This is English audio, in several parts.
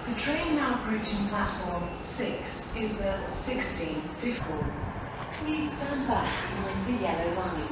The train now approaching platform 6 is the 1654. Please stand back behind the yellow line.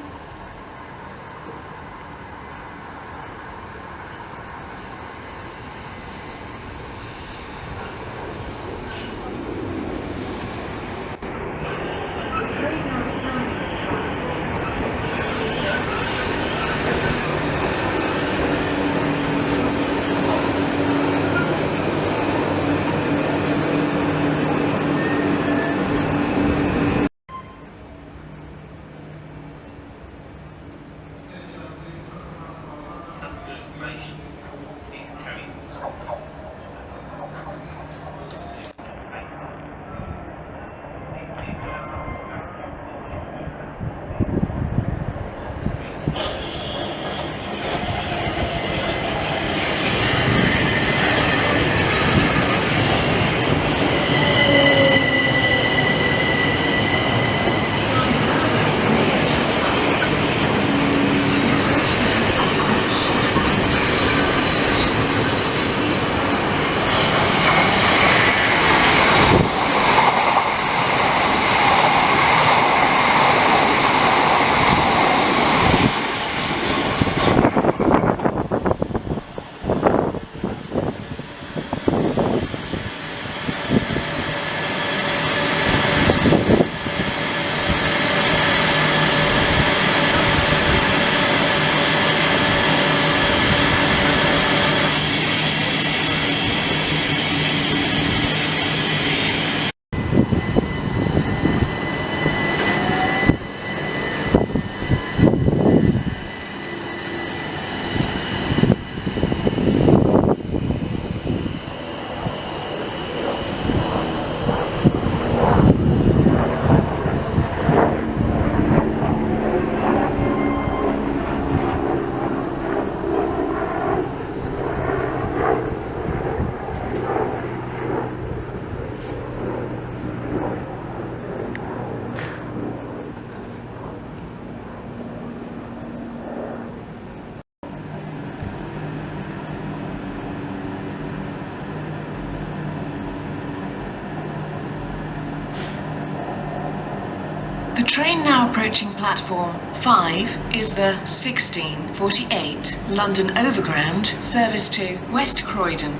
The train now approaching platform 5 is the 1648 London Overground service to West Croydon.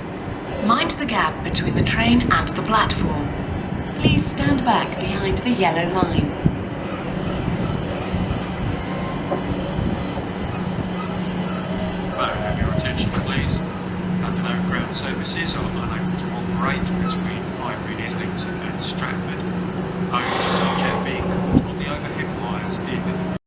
Mind the gap between the train and the platform. Please stand back behind the yellow line. Hello, have your attention please. London Overground services are unable to operate between Highbury, Islington and Stratford, owing to jet being caught on the overhead wires near the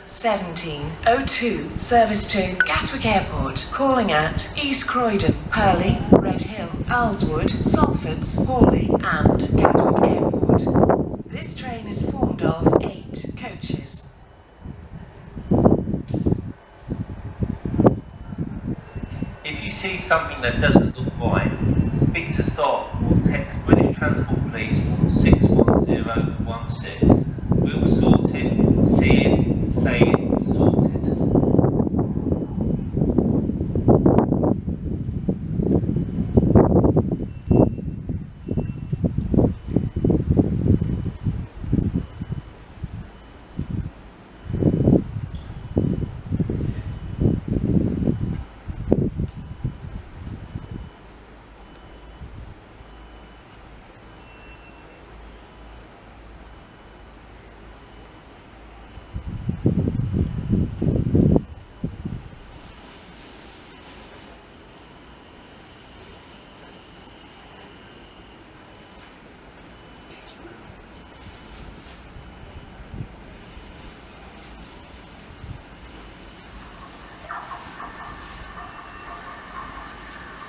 17:02 service to Gatwick Airport, calling at East Croydon, Purley, Red Hill, Alswood, Salfords, Hawley and Gatwick Airport. This train is formed of 8 coaches. If you see something that doesn't look right, speak to staff or text British Transport Police on 61016. We'll sort it, see it, say it, sort it.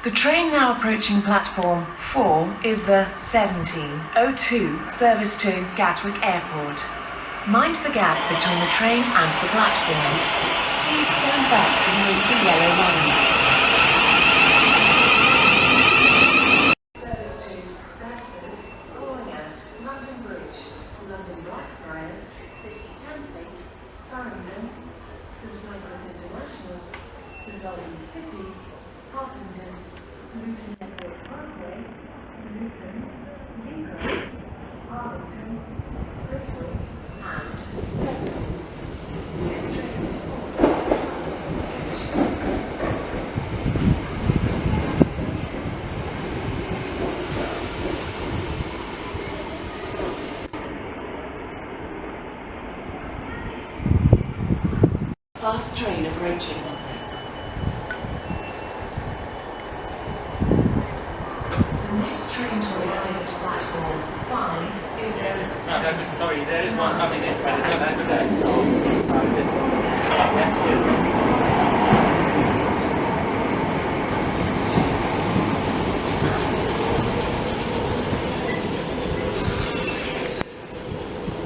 The train now approaching platform 4 is the 17:02 service to Gatwick Airport. Mind the gap between the train and the platform. Please stand back behind the yellow line. Service to Bradford, calling at London Bridge, London Blackfriars, City Thameslink, Farringdon, St Pancras International, St Albans City, Harpenden, Luton Airport Parkway, Luton, Lincoln, Arlington, Fleetwood, and Redmond. This train is formed by 5 coaches. Fast train approaching. Train to arrive at platform 5 is sorry, there is one coming in, but it's not that